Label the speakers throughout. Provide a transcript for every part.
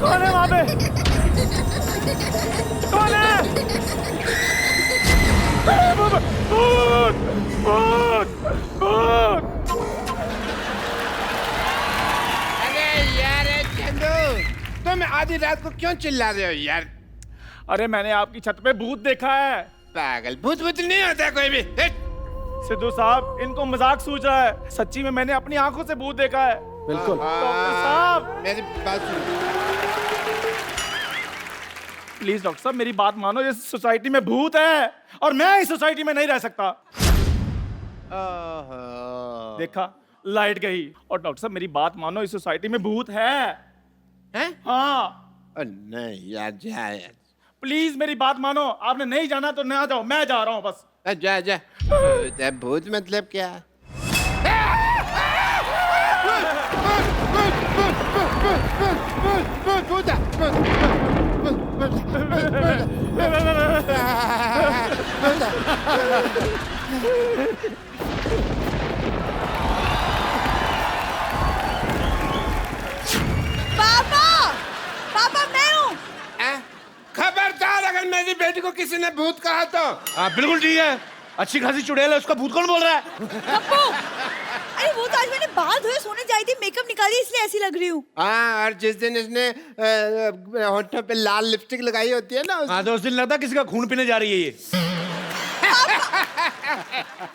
Speaker 1: कौन है वहां पे? कौन है? भूत! भूत! भूत!
Speaker 2: अरे यार चंदू, तुम आधी रात को क्यों चिल्ला रहे हो यार?
Speaker 1: अरे मैंने आपकी छत पे भूत देखा है।
Speaker 2: पागल, भूत भूत नहीं होता कोई भी।
Speaker 1: सिद्धू साहब, इनको मजाक सूझ रहा है। सच्ची में मैंने अपनी आंखों से भूत देखा है।
Speaker 3: बिल्कुल।
Speaker 1: डॉक्टर साहब,
Speaker 2: मेरी बात सुनो।
Speaker 1: प्लीज डॉक्टर साहब, मेरी बात मानो। इस सोसाइटी में भूत है और मैं इस सोसाइटी में नहीं रह सकता। देखा, लाइट गई। और डॉक्टर साहब, मेरी बात मानो, इस सोसाइटी में भूत है।
Speaker 2: हैं?
Speaker 1: हाँ,
Speaker 2: नहीं यार, जा यार।
Speaker 1: प्लीज मेरी बात मानो। आपने नहीं जाना तो ना जाओ, मैं जा रहा हूँ बस।
Speaker 2: जा जा। भूत मतलब क्या?
Speaker 4: पापा, पापा मैं हूँ।
Speaker 2: खबरदार, अगर मेरी बेटी को किसी ने भूत कहा तो।
Speaker 3: बिल्कुल ठीक है। अच्छी खासी चुड़ैल है, उसका भूत कौन बोल रहा है?
Speaker 4: पप्पू, अरे वो तो आज मैंने बाल धोए सोने जाई थी, मेकअप निकाली इसलिए ऐसी लग रही हूँ।
Speaker 2: हाँ, और जिस दिन इसने होठों पे लाल लिपस्टिक लगाई होती है ना
Speaker 3: हाँ, तो उस दिन लगता है किसी का खून पीने जा रही है ये।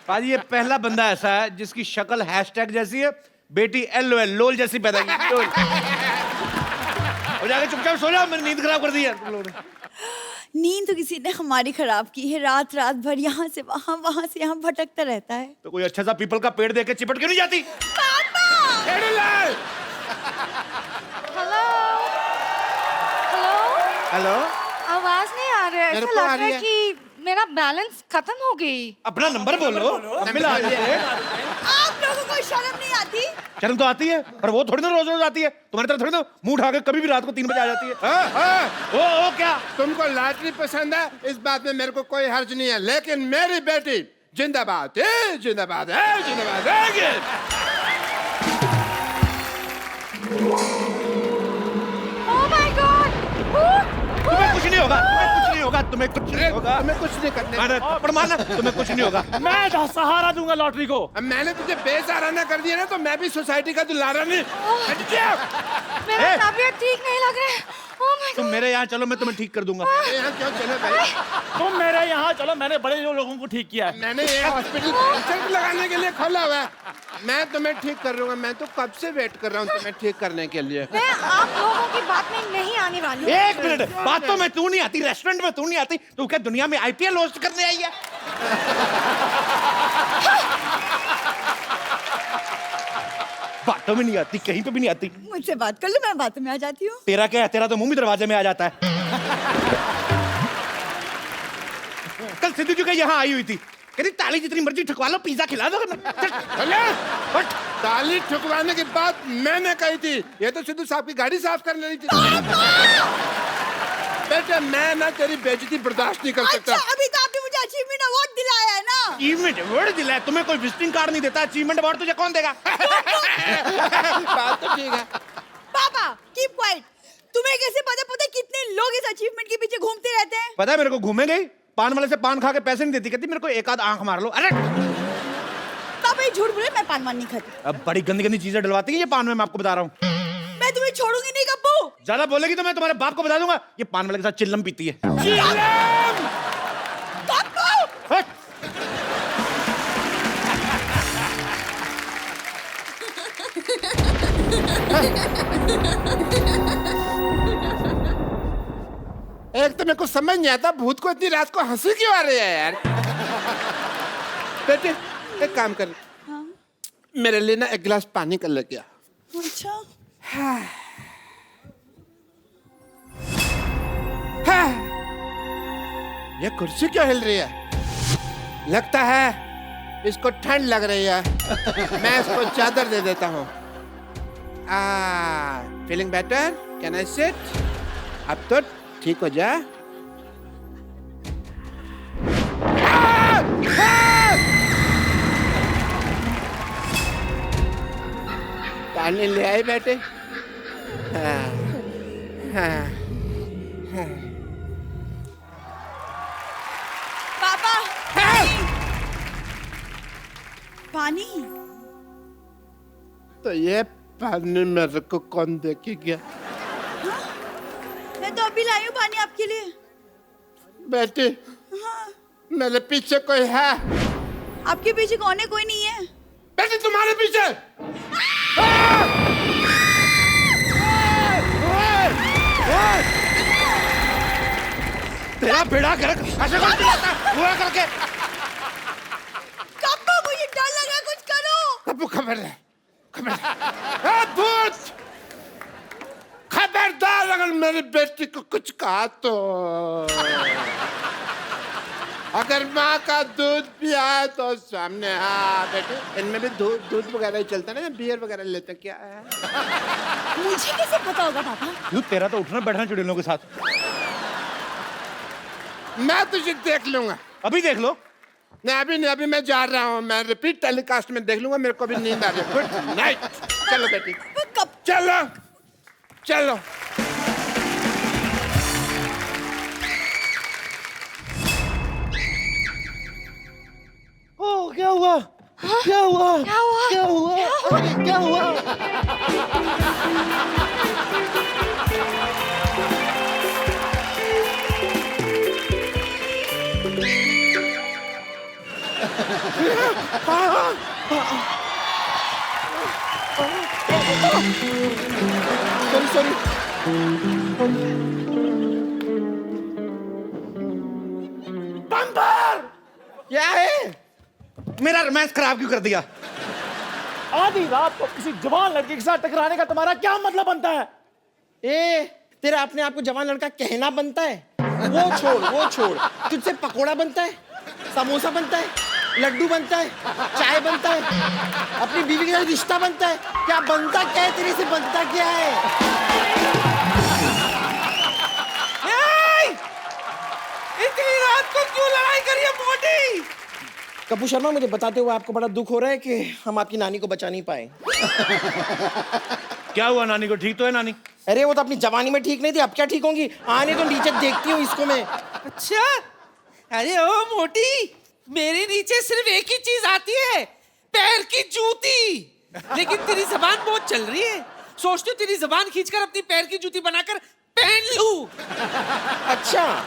Speaker 3: पाजी, ये पहला बंदा ऐसा है जिसकी शक्ल हैशटैग जैसी है, बेटी LOL लोल जैसी पैदा की। लोल। और जाके चुपचाप सो जाओ, मेरी नींद खराब कर दी है तुम लोगों ने।
Speaker 4: नींद तो किसी ने हमारी खराब की है। रात रात भर यहाँ से वहाँ, वहाँ से यहाँ भटकता रहता है।
Speaker 3: तो कोई अच्छा सा पीपल का पेड़ देके चिपट क्यों नहीं जाती?
Speaker 4: पापा!
Speaker 2: लाल।
Speaker 5: हेलो हेलो,
Speaker 2: हेलो,
Speaker 5: आवाज नहीं आ रहा है।
Speaker 2: मेरे
Speaker 5: ऐसा
Speaker 2: को आ
Speaker 5: लग रहा
Speaker 2: रही
Speaker 5: है कि मेरा बैलेंस खत्म हो गई।
Speaker 3: अपना नंबर बोलो। मिला
Speaker 4: आप लोगों को शर्म नहीं आती?
Speaker 3: शर्म तो आती है, पर वो थोड़ी ना रोज रोज आती है। तुम्हारी तरह थोड़ी ना मुंह उठा के कभी भी रात को 3 बजे आ जाती है। ओ क्या?
Speaker 2: तुमको लॉटरी पसंद है, इस बात में मेरे को कोई हर्ज नहीं है, लेकिन मेरी बेटी जिंदाबाद है, जिंदाबाद है, जिंदाबाद है।
Speaker 5: Oh my God!
Speaker 3: तुम्हें कुछ नहीं होगा, तुम्हें कुछ नहीं होगा।
Speaker 2: तुम्हें कुछ नहीं करने।
Speaker 3: थप्पड़ मारना, तुम्हें कुछ नहीं होगा।
Speaker 1: मैं सहारा दूंगा लॉटरी को।
Speaker 2: अब मैंने तुझे बेसहारा कर दिया ना, तो मैं भी सोसाइटी का दुलारा नहीं। हट जा।
Speaker 5: मेरा तबीयत ठीक नहीं लग रहा है। ओह माय
Speaker 3: तुम
Speaker 5: गॉड!
Speaker 3: मेरे यहाँ चलो, मैं तुम्हें ठीक कर दूंगा।
Speaker 2: यहाँ क्यों चले भाई?
Speaker 1: तुम मेरे यहाँ चलो, मैंने बड़े लोगों को ठीक किया है।
Speaker 2: मैंने ये हॉस्पिटल कैंसर लगाने के लिए खोला हुआ है। मैं तुम्हें ठीक कर दूंगा। मैं तो कब से वेट कर रहा हूँ तुम्हें ठीक करने के लिए।
Speaker 5: मैं आप लोगों की बात में नहीं आने वाली हूँ।
Speaker 3: एक मिनट, बातों में तू नहीं आती, रेस्टोरेंट में तू नहीं आती, तू क्या दुनिया में IPL होस्ट करने आई है? बातों में नहीं आती, कहीं पे भी नहीं आती।
Speaker 4: मुझसे बात कर लो, मैं बातों में आ जाती हूँ।
Speaker 3: तेरा क्या है? तेरा तो मुंह भी दरवाजे में आ जाता है। कल सिद्धू जी का यहाँ आई हुई थी, कहती ताली जितनी मर्जी ठुकवा लो, पिज्जा खिला दो।
Speaker 2: ताली ठुकवाने की बात मैंने कही थी। ये तो सिद्धू साहब की गाड़ी साफ कर रही थी। बेटे, मैं ना तेरी बेइज्जती बर्दाश्त नहीं कर सकता।
Speaker 4: अच्छा, अभी तो आपने मुझे अचीवमेंट अवार्ड दिलाया है ना?
Speaker 3: अचीवमेंट अवार्ड दिलाया? तुम्हें कोई विजिटिंग कार्ड नहीं देता? अचीवमेंट अवार्ड तुझे कौन देगा?
Speaker 2: बात तो ठीक है।
Speaker 4: पापा, कीप क्वाइट। तुम्हें कैसे पता कितने लोग इस अचीवमेंट के पीछे घूमते रहते हैं?
Speaker 3: पता है मेरे को, घूमे गई पान वाले से पान खा के पैसे नहीं देती, कहती मेरे को एक आध आंख मार लो। अरे
Speaker 4: पापा ये झूठ बोले, मैं पान वान नहीं खाती।
Speaker 3: अब बड़ी गंदी गंदी चीजें डलवाती है ये पान में, मैं आपको बता रहा हूँ।
Speaker 4: मैं तुम्हें छोड़ूंगी नहीं गप्पू।
Speaker 3: ज्यादा बोलेगी तो मैं तुम्हारे बाप को बता दूंगा, ये पान वाले के साथ चिल्लम पीती है।
Speaker 4: गप्पू!
Speaker 3: हट!
Speaker 2: एक तो मेरे को समझ नहीं आता, भूत को इतनी रात को हंसी क्यों आ रही है यार। बेटे, एक काम कर।
Speaker 4: हाँ?
Speaker 2: मेरे लिए ना एक गिलास पानी कर लेके आ।
Speaker 4: अच्छा।
Speaker 2: ये कुर्सी क्यों हिल रही है? लगता है इसको ठंड लग रही है। मैं इसको चादर दे देता हूँ। Feeling better? Can I sit? अब तो ठीक हो जा। पानी ले आई बेटे?
Speaker 4: पापा पानी।
Speaker 2: तो ये पानी मेरे को कौन देके गया?
Speaker 4: मैं तो अभी लाई हूँ पानी आपके लिए।
Speaker 2: बेटी, मेरे पीछे कोई है?
Speaker 4: आपके पीछे कौन है? कोई नहीं है।
Speaker 2: बेटी तुम्हारे पीछे।
Speaker 3: तेरा बेड़ा गर्क ऐसे कर दिया हुआ करके।
Speaker 4: कप्पू मुझे डर लग रहा है, कुछ करो।
Speaker 2: कप्पू खबरदार, खबरदार, भूत! खबरदार अगर मेरी बेटी को कुछ कहा तो। अगर माँ का दूध पिया तो सामने। हाँ बेटे, इनमें भी दूध वगैरह ही चलता है ना, बियर वगैरह लेते क्या है?
Speaker 4: मुझे कैसे पता होगा पापा?
Speaker 3: यू तेरा तो उठना बैठना चुड़ैलों के साथ।
Speaker 2: मैं तुझे देख लूंगा।
Speaker 3: अभी देख लो।
Speaker 2: नहीं अभी नहीं, अभी मैं जा रहा हूँ। मैं रिपीट टेलीकास्ट में देख लूंगा। मेरे को भी नींद आ रही है। Good night. चलो बेटी,
Speaker 4: कब?
Speaker 2: चलो चलो।
Speaker 3: ओ क्या हुआ? क्या हुआ?
Speaker 5: क्या हुआ?
Speaker 3: क्या हुआ? क्या हुआ?
Speaker 2: Sorry sorry.
Speaker 3: बम्पर!
Speaker 2: क्या है?
Speaker 3: मेरा रोमांस खराब क्यों कर दिया?
Speaker 1: आधी रात को किसी जवान लड़की के साथ टकराने का तुम्हारा क्या मतलब बनता है?
Speaker 6: ए, तेरा अपने आप को जवान लड़का कहना बनता है? वो छोड़, तुझसे पकोड़ा बनता है, समोसा बनता है, लड्डू बनता है, चाय बनता है, अपनी बीवी के साथ रिश्ता बनता है। क्या बनता क्या है? तेरे से बनता क्या है?
Speaker 3: इतनी रात को क्यों लड़ाई करी है मोटी?
Speaker 6: कपूर शर्मा, मुझे बताते हुए आपको बड़ा दुख हो रहा है कि हम आपकी नानी को बचा नहीं पाए।
Speaker 3: क्या हुआ नानी को? ठीक तो है नानी?
Speaker 6: अरे वो तो अपनी जवानी में ठीक नहीं थी, अब क्या ठीक होंगी? आने तो नीचे देखती हूँ इसको मैं।
Speaker 7: अच्छा, अरे ओ मोटी, मेरे नीचे सिर्फ एक ही चीज आती है, पैर की जूती। लेकिन तेरी जबान बहुत चल रही है। सोचती हूँ तेरी जबान खींचकर अपनी पैर की जूती बनाकर पहन लूं।
Speaker 6: अच्छा,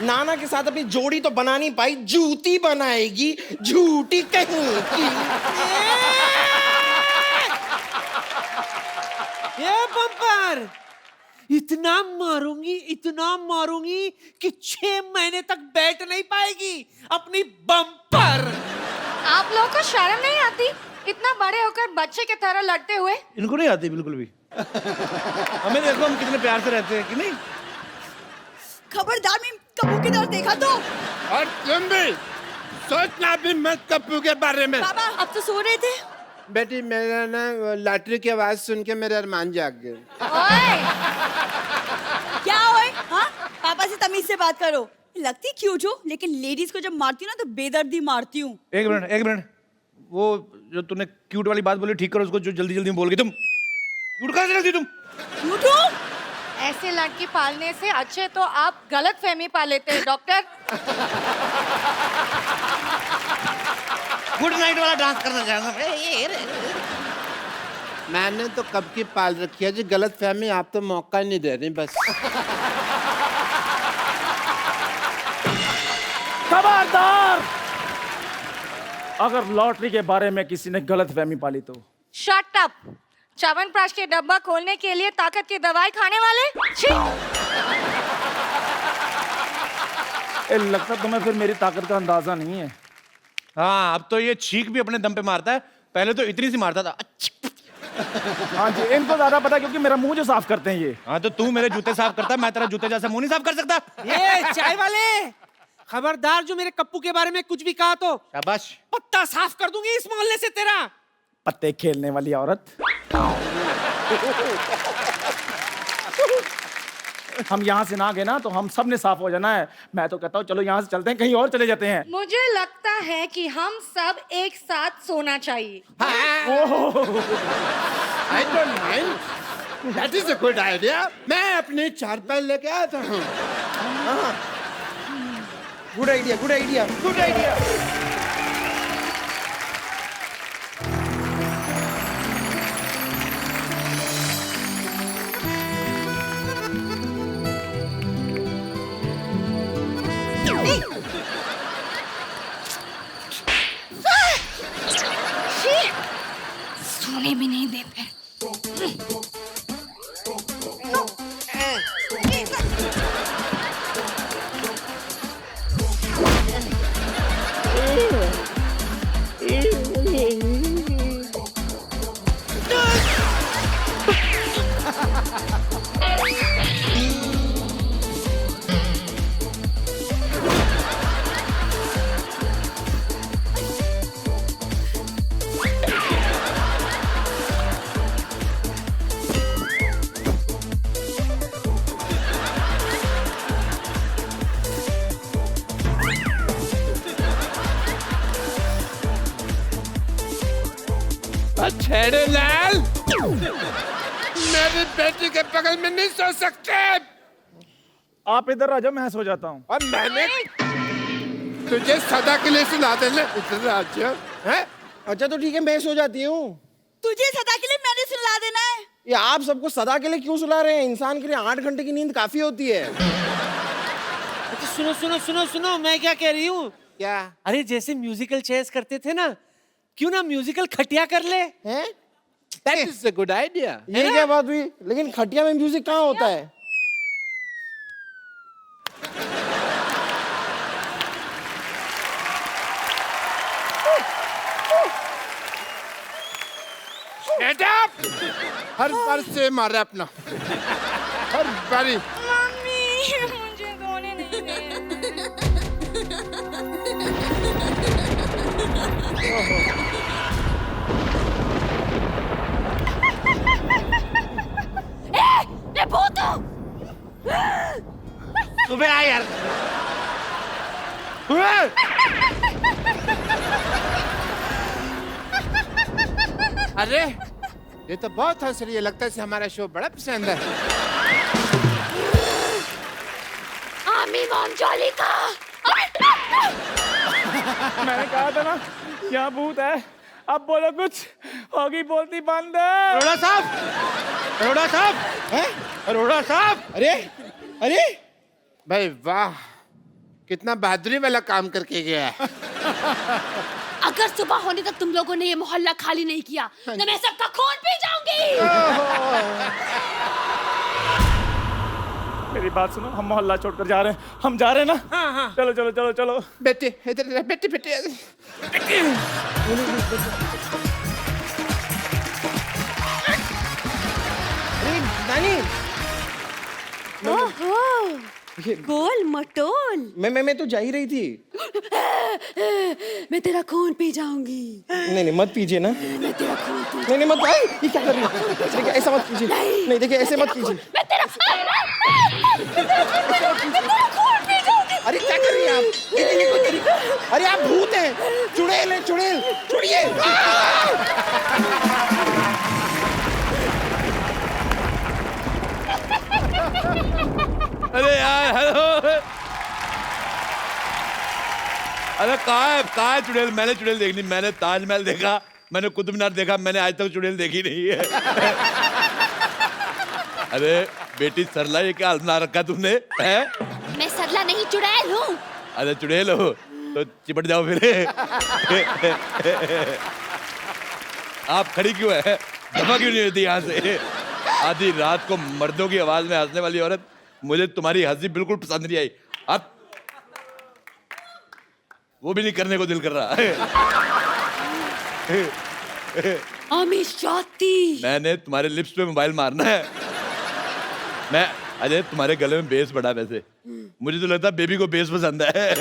Speaker 6: नाना के साथ अपनी जोड़ी तो बना नहीं पाई, जूती बनाएगी, झूठी कहीं की।
Speaker 7: ये बम्पर, इतना मारूंगी कि 6 महीने तक बैठ नहीं पाएगी अपनी बम्पर।
Speaker 5: आप लोगों को शर्म नहीं आती इतना बड़े होकर बच्चे की तरह लड़ते हुए?
Speaker 3: इनको नहीं आती बिल्कुल भी। हमें देखो हम कितने प्यार से रहते हैं कि नहीं?
Speaker 4: खबरदार, मैं कप्पू की तरफ देखा तो।
Speaker 2: और तुम भी सोचना भी मत कप्पू के बारे में।
Speaker 4: पापा अब तो सो रहे थे।
Speaker 2: बेटी, मेरा ना लॉटरी की आवाज सुन के मेरे अरमान जाग गए।
Speaker 5: ओए,
Speaker 4: क्या होए? हाँ, पापा से तमीज से बात करो। लगती क्यूट हो, लेकिन लेडीज को जब मारती हूँ ना तो बेदर्दी मारती हूँ।
Speaker 3: एक मिनट, वो जो तूने क्यूट वाली बात बोली ठीक करो उसको, जो जल्दी जल्दी में बोल गई तुम। क्यूट कहाँ से लगती तुम?
Speaker 4: क्यूट हो?
Speaker 5: ऐसे लड़की पालने से अच्छे तो आप गलत फहमी पा लेते हैं डॉक्टर।
Speaker 3: गुड नाइट वाला डांस करना चाहूंगा।
Speaker 2: मैंने तो कब की पाल रखी है जी गलत फहमी। आप तो मौका ही नहीं दे रही बस।
Speaker 1: खबरदार, अगर लॉटरी के बारे में किसी ने गलत फहमी पाली तो।
Speaker 5: Shut up. च्यवनप्राश के डब्बा खोलने के लिए ताकत की दवाई खाने वाले? छी!
Speaker 1: लगता तुम्हें फिर मेरी ताकत का अंदाजा नहीं है।
Speaker 3: हाँ, अब तो ये छींक भी अपने दम पे मारता है, पहले तो इतनी सी मारता था।
Speaker 1: हाँ जी, इनको ज्यादा पता क्योंकि मेरा मुंह जो साफ करते हैं ये।
Speaker 3: हाँ, तो तू मेरे जूते साफ करता, मैं तेरा जूते जैसा मुंह नहीं साफ कर सकता।
Speaker 7: ये चाय वाले, खबरदार जो मेरे कप्पू के बारे में कुछ भी कहा तो
Speaker 3: शाबाश।
Speaker 7: पत्ता साफ कर दूंगी इस मोहल्ले से तेरा।
Speaker 1: पत्ते खेलने वाली औरत। हम यहाँ से ना गए ना तो हम सब ने साफ हो जाना है। मैं तो कहता हूँ चलो यहाँ से चलते हैं, कहीं और चले जाते हैं।
Speaker 5: मुझे लगता है कि हम सब एक साथ सोना चाहिए।
Speaker 2: I don't mind. That is a good idea. मैं अपने चारपाई लेके आता हूँ।
Speaker 6: Good idea, good idea, good idea.
Speaker 5: सोने भी नहीं देते।
Speaker 2: छेड़े लाल, मेरी बेटी के बगल में नहीं सो सकते।
Speaker 1: आप इधर आ जाओ, मैं सो जाता हूँ।
Speaker 2: और मैंने तुझे सदा के लिए सुला देना। इधर आ जाओ। हैं?
Speaker 6: अच्छा तो ठीक है, मैं सो जाती हूँ।
Speaker 4: तुझे सदा के लिए मैंने सुला देना है।
Speaker 6: ये आप सबको सदा के लिए क्यों सुला रहे हैं? इंसान के लिए 8 घंटे की नींद काफी होती है।
Speaker 7: अच्छा सुनो सुनो सुनो सुनो, मैं क्या कह रही हूँ?
Speaker 2: क्या?
Speaker 7: अरे जैसे म्यूजिकल चेयर्स करते थे ना, क्यों ना म्यूजिकल खटिया कर ले?
Speaker 6: हैं?
Speaker 2: That is a good idea.
Speaker 6: ये क्या बात हुई? लेकिन खटिया में म्यूजिक कहाँ होता है?
Speaker 2: Shut up! हर बार से मारे अपना, हर बारी।
Speaker 5: मम्मी मुझे सोने नहीं दे। मैं भूत हूँ।
Speaker 3: सुबह आ यार।
Speaker 2: अरे ये तो बहुत हंस रही है, लगता है इसे हमारा शो बड़ा पसंद है।
Speaker 5: आमी मॉम जॉली का।
Speaker 1: मैंने कहा था ना यहाँ भूत है। अब बोलो कुछ, होगी बोलती बंद है।
Speaker 3: अरोड़ा साहब, अरोड़ा साहब,
Speaker 6: हैं?
Speaker 3: अरोड़ा साहब।
Speaker 6: अरे अरे
Speaker 2: भाई वाह, कितना बहादुरी वाला काम करके गया है।
Speaker 5: अगर सुबह होने तक तुम लोगों ने ये मोहल्ला खाली नहीं किया तो मैं सबका खून पी जाऊंगी।
Speaker 1: मेरी बात सुनो, हम मोहल्ला छोड़कर जा रहे हैं। हम जा रहे हैं ना?
Speaker 7: हाँ हाँ।
Speaker 1: चलो चलो चलो चलो।
Speaker 2: बेटे इधर बेटे बेटे।
Speaker 6: अरे नानी,
Speaker 4: ओहो, गोल मटोल।
Speaker 6: मैं तो जा ही रही थी।
Speaker 4: मैं तेरा खून पी जाऊंगी।
Speaker 6: नहीं नहीं, मत पीजिए ना।
Speaker 4: मैं तेरा खून पी
Speaker 6: नहीं नहीं मत। आई, ये क्या कर रही है? देखिए ऐसा मत कीजिए। नहीं देखिए ऐसे मत कीजिए।
Speaker 5: मैं तेरा खून पी जाऊंगी।
Speaker 6: अरे क्या कर रही हैं आप? ये कोई तरीका? अरे आप भूत हैं। चुड़ैल है, चुड़ैल। छोड़िए।
Speaker 3: अरे यार हेलो। अरे कहाँ है चुड़ैल? मैंने चुड़ैल देखनी, मैंने ताजमहल देखा, मैंने कुतुब मीनार देखा, मैंने आज तक चुड़ैल देखी नहीं है। अरे बेटी सरला, ये क्या बना रखा तुमने? है?
Speaker 5: मैं सरला नहीं चुड़ैल हूँ।
Speaker 3: अरे चुड़ैल हो तो चिपट जाओ फिर। आप खड़ी क्यों है? दफा क्यों नहीं होती यहाँ से? आधी रात को मर्दों की आवाज में हंसने वाली औरत, मुझे तुम्हारी हंसी बिल्कुल पसंद नहीं आई। अब वो भी नहीं करने को दिल कर रहा है।
Speaker 5: आमी शाती।
Speaker 3: मैंने तुम्हारे लिप्स पे मोबाइल मारना है। मैं अजय, तुम्हारे गले में बेस बड़ा, वैसे मुझे तो लगता है बेबी को बेस पसंद है।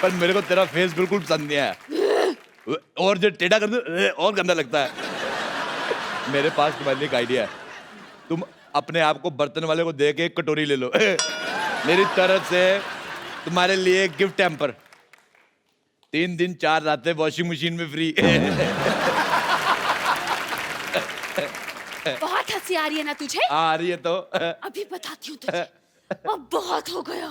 Speaker 3: पर मेरे को तेरा फेस बिल्कुल पसंद नहीं आया। और जो टेढ़ा कर दो और गंदा लगता है। मेरे पास तुम्हारे लिए एक आइडिया है। तुम अपने आप को बर्तन वाले को दे के एक कटोरी ले लो। मेरी तरफ से तुम्हारे लिए गिफ्ट हैम्पर। 3 दिन 4 रातें वॉशिंग मशीन में फ्री।
Speaker 5: सी आ रही है ना तुझे?
Speaker 3: आ रही है तो
Speaker 5: अभी बताती हूँ तुझे। अब बहुत हो गया।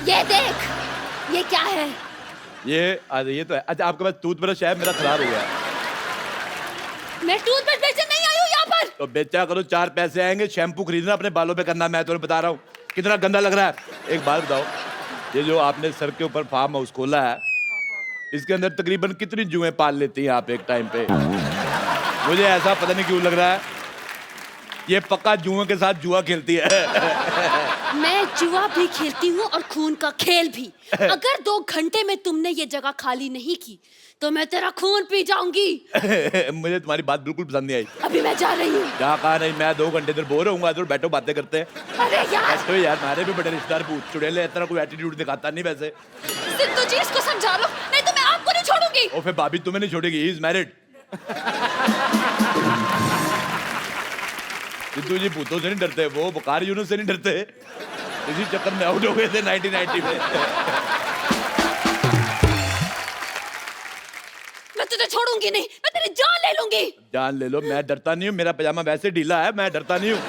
Speaker 5: ये देख, ये क्या है?
Speaker 3: ये तो है। अच्छा आपके पास टूथब्रश है? मेरा खराब हो गया।
Speaker 5: मैं टूथब्रश बेचने नहीं आई हूँ यहाँ पर।
Speaker 3: तो बेचा करो, 4 पैसे आएंगे। शैम्पू खरीदना अपने बालों पे करना, मैं तुम्हें बता रहा हूँ। कितना गंदा लग रहा है। एक बात बताओ, ये जो आपने सर के ऊपर फार्म हाउस खोला है, इसके अंदर तकरीबन कितनी जुएं पाल लेती हैं आप एक टाइम पे? मुझे ऐसा पता नहीं क्यों लग रहा है, ये पक्का जुओं के साथ जुआ खेलती है।
Speaker 5: मैं जुआ भी खेलती हूँ और खून का खेल भी। अगर 2 घंटे में तुमने ये जगह खाली नहीं की तो मैं तेरा खून पी जाऊंगी।
Speaker 3: मुझे तुम्हारी बात बिल्कुल पसंद नहीं आई।
Speaker 5: अभी मैं जा रही हूँ।
Speaker 3: क्या कहा नहीं, मैं 2 घंटे इधर बोर होऊंगा, इधर बैठो बातें करते हैं।
Speaker 5: अरे यार,
Speaker 3: बैठो यार, हमारे भी बड़े रिश्तेदार भूत चुड़ैले, इतना कोई एटीट्यूड दिखाता नहीं वैसे।
Speaker 5: सिद्धू जी इसको समझा लो, नहीं तो मैं आपको नहीं छोड़ूंगी।
Speaker 3: और फिर भाभी तुम्हें नहीं छोड़ेगी, ही इज मैरिड। सिद्धू जी भूतों से नहीं डरते, वो बुखार यूनुस से नहीं डरते। इसी चक्कर में आउट हो गए थे 1990 में।
Speaker 5: मैं तुझे छोड़ूंगी नहीं, मैं तेरी जान ले लूंगी।
Speaker 3: जान ले लो, मैं डरता नहीं हूँ। मेरा पजामा वैसे ढीला है, मैं डरता नहीं हूँ।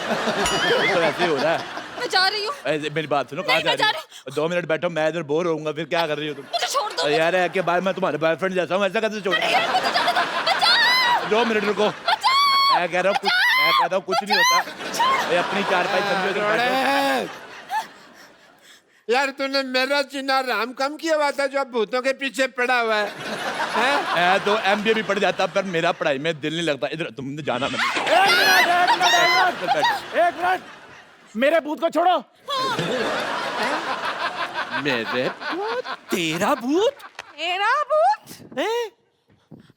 Speaker 3: तो ऐसे ही हो रहा है।
Speaker 5: मैं जा रही हूँ।
Speaker 3: मेरी बात सुनो, कहाँ
Speaker 5: नहीं,
Speaker 3: जा
Speaker 5: मैं जा
Speaker 3: रही हो? 2 मिनट बैठो, मैं इधर बोर होऊंगा, फिर क्या कर रही हो तुम?
Speaker 5: मुझे छोड़ दो।
Speaker 3: अरे यार है के बाद मैं तुम्हारे बॉयफ्रेंड जैसा हूँ, ऐसा कैसे छोड़?
Speaker 5: यार, मुझे जाने दो। बचाओ!
Speaker 3: 2 मिनट रुको। मैं कह रहा हूँ कुछ नहीं होता। ये अपनी 4-5 समझो इधर बैठो।
Speaker 2: यार तूने मेरा चिन्ह राम कम किया हुआ था जो अब भूतों के पीछे पड़ा हुआ है, हैं?
Speaker 3: मैं तो MBA भी पढ़ जाता, पर मेरा पढ़ाई में दिल नहीं लगता। इधर तुमने जाना नहीं।
Speaker 1: एक मिनट, मेरे भूत को छोड़ो।
Speaker 3: मेरे
Speaker 7: तेरा भूत?
Speaker 4: मेरा भूत?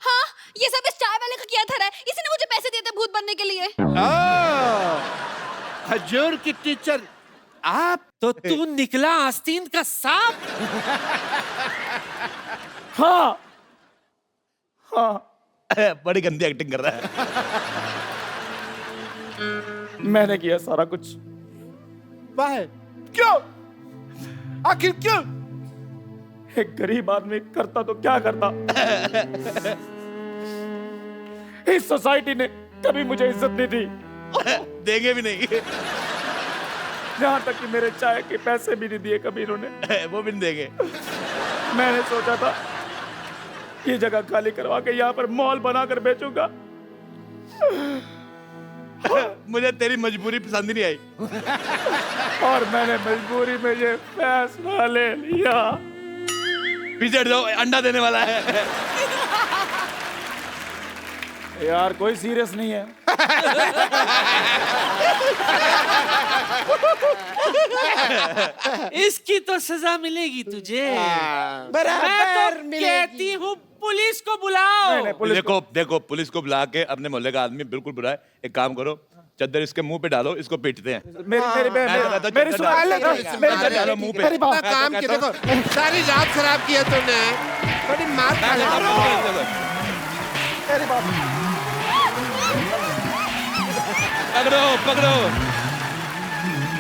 Speaker 5: हाँ, ये सब इस चाय वाले का किया था। इसी ने मुझे पैसे दिए थे भूत बनने के लिए।
Speaker 2: खजूर की टीचर आप?
Speaker 7: तो तू निकला आस्तीन का सांप?
Speaker 1: हाँ हाँ,
Speaker 3: बड़ी गंदी एक्टिंग कर रहा है।
Speaker 1: मैंने किया सारा कुछ।
Speaker 2: वाह,
Speaker 1: क्यों? आखिर क्यों? एक गरीब आदमी करता तो क्या करता। इस सोसाइटी ने कभी मुझे इज्जत नहीं दी,
Speaker 3: देंगे भी नहीं।
Speaker 1: जहां तक कि मेरे चाय के पैसे भी नहीं दिए कभी इन्होंने।
Speaker 3: वो भी नहीं देंगे।
Speaker 1: मैंने सोचा था ये जगह खाली करवा के यहाँ पर मॉल बनाकर बेचूंगा।
Speaker 3: मुझे तेरी मजबूरी पसंद ही नहीं आई,
Speaker 1: और मैंने मजबूरी में ये फैसला ले लिया।
Speaker 3: पीछे हट जाओ, अंडा देने वाला है।
Speaker 1: यार कोई सीरियस नहीं है।
Speaker 7: इसकी तो सजा मिलेगी तुझे।
Speaker 6: बराबर
Speaker 7: मैं तो कहती हूँ पुलिस को बुलाओ।
Speaker 1: नहीं, नहीं, पुलिस को-
Speaker 3: देखो पुलिस को बुला के अपने मोहल्ले का आदमी बिल्कुल बुरा है। एक काम करो, चद्दर इसके मुंह पे डालो, इसको पीटते हैं।
Speaker 1: मेरी मेरी
Speaker 3: मैं तो कहता हूँ
Speaker 1: मेरी
Speaker 3: चद्दर
Speaker 1: सुनो,
Speaker 3: डालो,
Speaker 1: मेरी
Speaker 3: चद्दर डालो मुंह पे।
Speaker 1: मेरी बात-
Speaker 3: मैं तो
Speaker 2: काम की
Speaker 3: कहता
Speaker 2: देखो,
Speaker 3: हूँ-
Speaker 2: सारी रात खराब की है तूने, बड़ी मार खा
Speaker 3: मैं
Speaker 2: ली।
Speaker 3: कहता हूँ-
Speaker 1: मेरी बात।
Speaker 3: पकड़ो पकड़ो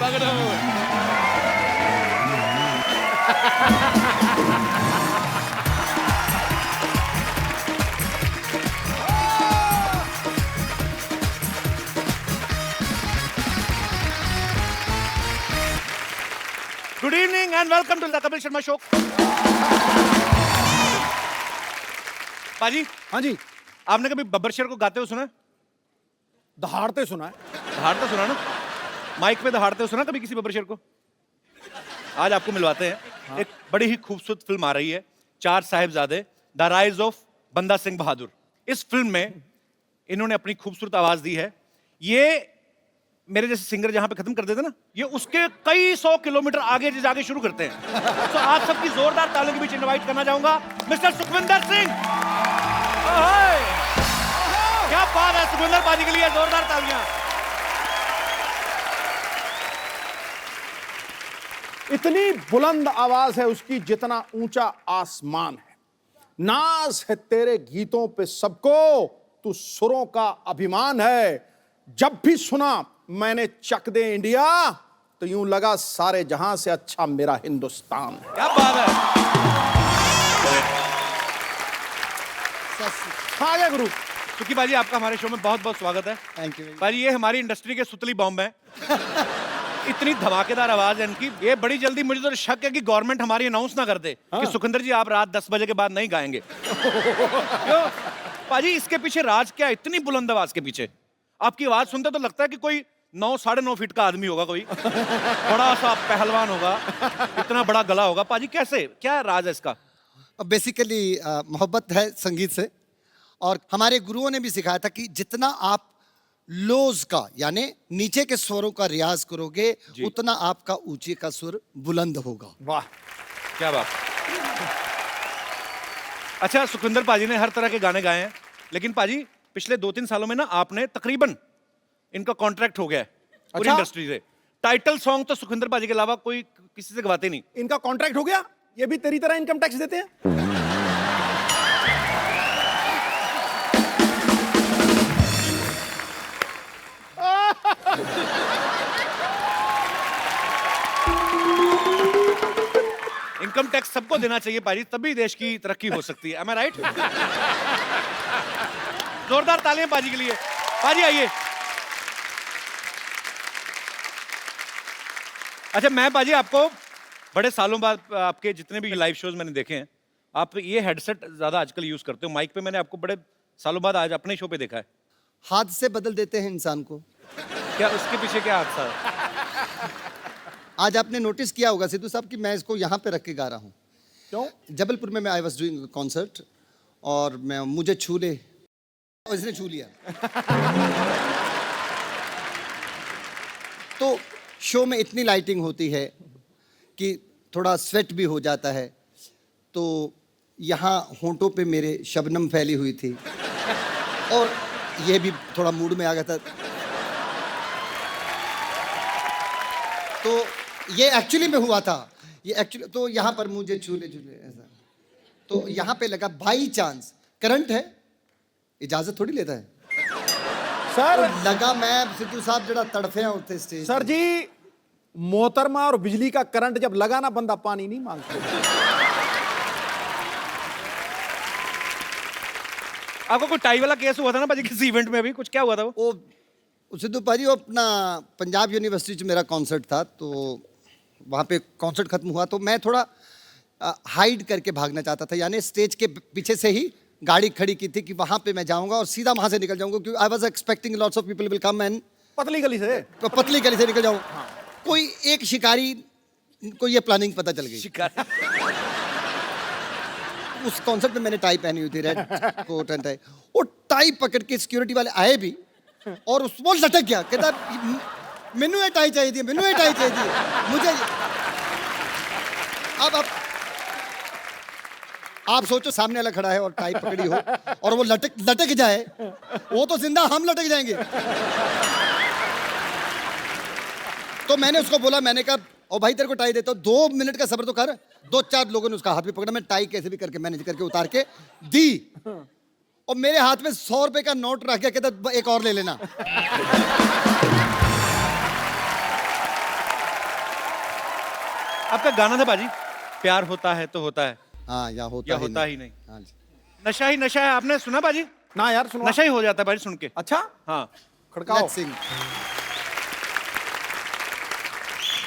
Speaker 3: पकड़ो।
Speaker 6: Good evening and welcome to the Kapil Sharma show. पाजी,
Speaker 8: हाँ जी,
Speaker 6: आपने कभी बब्बर शेर को गाते हुए सुना?
Speaker 8: दहाड़ते सुना है।
Speaker 6: दहाड़ते सुना ना? माइक पे दहाड़ते हुए सुना कभी किसी बब्बर शेर को? आज आपको मिलवाते हैं। एक बड़ी ही खूबसूरत फिल्म आ रही है, 4 साहिबजादे, द राइज ऑफ बंदा सिंह बहादुर। इस फिल्म में इन्होंने अपनी खूबसूरत आवाज दी है। ये मेरे जैसे सिंगर जहां पे खत्म कर देते ना, ये उसके कई 100 किलोमीटर आगे जाके शुरू करते हैं। तो आप सबकी जोरदार तालियों के बीच इनवाइट करना चाहूंगा मिस्टर सुखविंदर सिंह। क्या बात है, सुखविंदर पाजी के लिए जोरदार तालियां।
Speaker 8: इतनी बुलंद आवाज है उसकी जितना ऊंचा आसमान है। नाज है तेरे गीतों पे सबको, तू सुरों का अभिमान है। जब भी सुना मैंने चक दे इंडिया, तो यूं लगा सारे जहां से अच्छा मेरा हिंदुस्तान है।
Speaker 3: क्या बात है।
Speaker 8: आ गया गुरु।
Speaker 3: सुखी बाजी, आपका हमारे शो में बहुत बहुत स्वागत है।
Speaker 6: Thank you.
Speaker 3: बाजी, ये हमारी इंडस्ट्री के सुतली बॉम्ब है। इतनी धमाकेदार आवाज है इनकी, ये बड़ी जल्दी, मुझे तो शक है कि गवर्नमेंट हमारी अनाउंस ना कर दे कि सुखिंदर जी आप रात 10 बजे के बाद नहीं गाएंगे। क्यों बाजी, इसके पीछे राज क्या है? इतनी बुलंद आवाज के पीछे आपकी आवाज सुनते तो लगता है कि कोई 9 साढ़े 9 फीट का आदमी होगा, कोई बड़ा सा पहलवान होगा, इतना बड़ा गला होगा। पाजी कैसे, क्या राज है इसका?
Speaker 9: बेसिकली मोहब्बत है संगीत से, और हमारे गुरुओं ने भी सिखाया था कि जितना आप लोज का यानी नीचे के स्वरों का रियाज करोगे उतना आपका ऊंचे का सुर बुलंद होगा।
Speaker 3: वाह, क्या बात। अच्छा, सुखविंदर पाजी ने हर तरह के गाने गाए हैं, लेकिन पाजी पिछले 2-3 सालों में ना आपने तकरीबन, इनका कॉन्ट्रैक्ट हो गया है पूरी इंडस्ट्री से। टाइटल सॉन्ग तो सुखविंदर पाजी के अलावा कोई किसी से गवाते नहीं।
Speaker 8: इनका कॉन्ट्रैक्ट हो गया? ये भी तेरी तरह इनकम टैक्स देते हैं?
Speaker 3: इनकम टैक्स सबको देना चाहिए पाजी, तभी देश की तरक्की हो सकती है। Am I right? जोरदार तालियां पाजी के लिए। पाजी आइए। अच्छा, मैं पाजी आपको बड़े सालों बाद, आपके जितने भी लाइव शोज मैंने देखे हैं, आप ये हेडसेट ज्यादा आजकल यूज करते हो। माइक पे मैंने आपको बड़े सालों बाद आज अपने शो पे देखा है।
Speaker 9: हाथ से बदल देते हैं इंसान को।
Speaker 3: क्या उसके पीछे क्या हादसा है?
Speaker 9: आज आपने नोटिस किया होगा सिद्धू साहब कि मैं इसको यहाँ पे रख के गा रहा हूँ।
Speaker 8: क्यों?
Speaker 9: जबलपुर में मैं आई वॉज डूइंग कॉन्सर्ट और मैं मुझे छू ले और इसने छू लिया। तो शो में इतनी लाइटिंग होती है कि थोड़ा स्वेट भी हो जाता है, तो यहाँ होंठों पे मेरे शबनम फैली हुई थी और ये भी थोड़ा मूड में आ गया था। तो ये एक्चुअली में हुआ था, ये एक्चुअली, तो यहाँ पर मुझे झूले झूले ऐसा, तो यहाँ पे लगा बाई चांस, करंट है, इजाजत थोड़ी लेता है
Speaker 8: सर।
Speaker 9: तो लगा, मैं सिद्धू साहब जरा तड़फे उठते स्टेज।
Speaker 8: सर जी, मोहतरमा और बिजली का करंट जब लगा ना, बंदा पानी नहीं मांगता।
Speaker 3: आपको कोई टाई वाला केस हुआ था ना पाजी किसी इवेंट में? अभी कुछ क्या हुआ था वो?
Speaker 9: सिद्धू पाजी, वो अपना पंजाब यूनिवर्सिटी में मेरा कॉन्सर्ट था, तो वहाँ पे कॉन्सर्ट खत्म हुआ तो मैं थोड़ा हाइड करके भागना चाहता था, यानी स्टेज के पीछे से ही गाड़ी खड़ी की थी कि वहाँ पे मैं जाऊँगा और सीधा वहाँ से निकल जाऊँगा, क्योंकि I was expecting lots of people will come and
Speaker 8: पतली गली से,
Speaker 9: पतली गली से निकल जाऊँ। कोई एक शिकारी को ये प्लानिंग पता चल गई।
Speaker 3: शिकार।
Speaker 9: उस कॉन्सर्ट में मैंने टाई पहनी हुई थी, रेड कोट एंड टाई। वो टाई पकड़ के सिक्योरिटी वाले आए भी और उस वो लटक गया, कहता मैनू ये टाई चाहिए थी, मैनू ये टाई चाहिए थी मुझे। अब आप सोचो, सामने वाला खड़ा है और टाई पकड़ी हो और वो लटक जाए, वो तो जिंदा, हम लटक जाएंगे। तो मैंने उसको बोला, मैंने कहा ओ भाई तेरे को टाई देता हूँ, 2 मिनट का सब्र तो कर। 2-4 लोगों ने उसका हाथ भी पकड़ा, मैं टाई कैसे भी करके मैनेज करके उतार के दी और मेरे हाथ में 100 रुपए का नोट रख गया, कहता एक और ले लेना।
Speaker 3: आपका गाना था बाजी, प्यार होता है तो होता है,
Speaker 9: हाँ, या होता
Speaker 3: ही नहीं।
Speaker 9: हाँ जी।
Speaker 3: नशा ही नशा है, आपने सुना बाजी?
Speaker 8: ना यार, सुनो।
Speaker 3: नशा ही हो जाता है बाजी सुन के।
Speaker 8: अच्छा,
Speaker 3: हाँ,
Speaker 8: खड़काओ।
Speaker 9: Let's sing।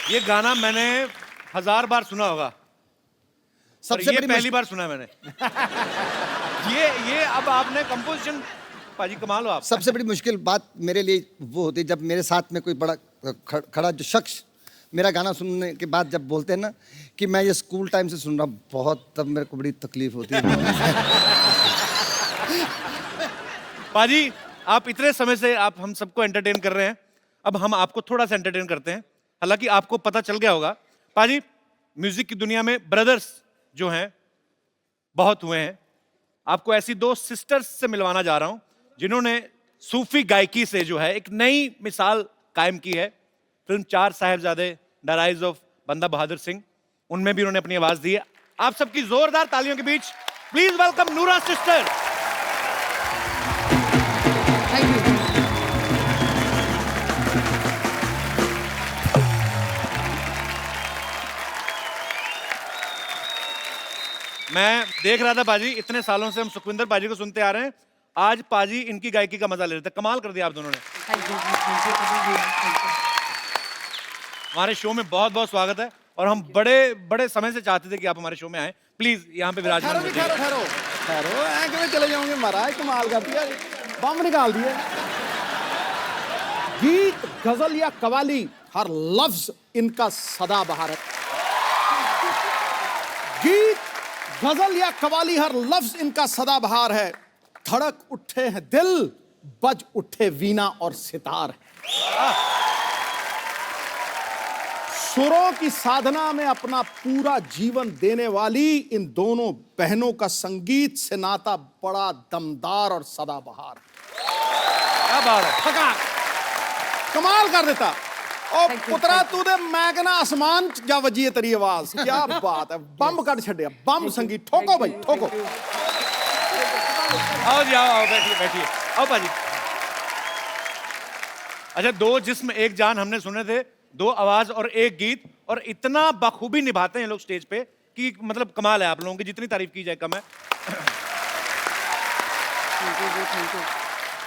Speaker 3: ये गाना मैंने 1000 बार सुना होगा,
Speaker 9: सबसे
Speaker 3: ये
Speaker 9: बड़ी
Speaker 3: पहली बार सुना मैंने। ये अब आपने कंपोजिशन, पाजी कमाल हो आप।
Speaker 9: सबसे बड़ी मुश्किल बात मेरे लिए वो होती है जब मेरे साथ में कोई बड़ा खड़ा जो शख्स मेरा गाना सुनने के बाद जब बोलते हैं ना कि मैं ये स्कूल टाइम से सुन रहा हूँ बहुत, तब मेरे को बड़ी तकलीफ होती है।
Speaker 3: पाजी, आप इतने समय से आप हम सबको एंटरटेन कर रहे हैं, अब हम आपको थोड़ा सा एंटरटेन करते हैं। हालांकि आपको पता चल गया होगा पाजी, म्यूजिक की दुनिया में ब्रदर्स जो हैं बहुत हुए हैं। आपको ऐसी 2 सिस्टर्स से मिलवाना जा रहा हूं जिन्होंने सूफी गायकी से जो है एक नई मिसाल कायम की है। Film 4 Sahibzade, the rise of बंदा बहादुर सिंह, उनमें भी उन्होंने अपनी आवाज दी है। आप सबकी जोरदार तालियों के बीच प्लीज वेलकम नूरा सिस्टर।
Speaker 9: Thank you.
Speaker 3: मैं देख रहा था पाजी, इतने सालों से हम सुखविंदर पाजी को सुनते आ रहे हैं, आज पाजी इनकी गायकी का मजा ले रहे थे। कमाल कर दिया आप दोनों ने। हमारे शो में बहुत बहुत स्वागत है और हम बड़े बड़े समय से चाहते थे कि आप हमारे शो में आए। प्लीज यहाँ पे विराजमान
Speaker 8: ठहरो, ठहरो, ठहरो, ऐ क्यों चले जाओगे महाराज, कमाल कर दिया, बम निकाल दिए। गीत, गजल या कवाली, हर लफ्ज इनका सदाबहार है। गीत, गजल या कवाली, हर लफ्ज इनका सदाबहार है। धड़क उठे हैं दिल, बज उठे वीणा और सितार। सुरों की साधना में अपना पूरा जीवन देने वाली इन दोनों बहनों का संगीत से नाता बड़ा दमदार और सदाबहार।
Speaker 3: क्या बात है।
Speaker 8: थका, कमाल कर देता। और पुत्रा तू दे मैं कहना आसमान जा वजी है तेरी आवाज, क्या बात है, बम कर छड़िया, बम संगीत। ठोको भाई, ठोको।
Speaker 3: आओ जी, आओ, बैठिए बैठिए, आओ पाजी। अच्छा, दो जिस्म एक जान हमने सुने थे, दो आवाज और एक गीत, और इतना बखूबी निभाते हैं लोग स्टेज पे कि मतलब कमाल है। आप लोगों की जितनी तारीफ की जाए कम है।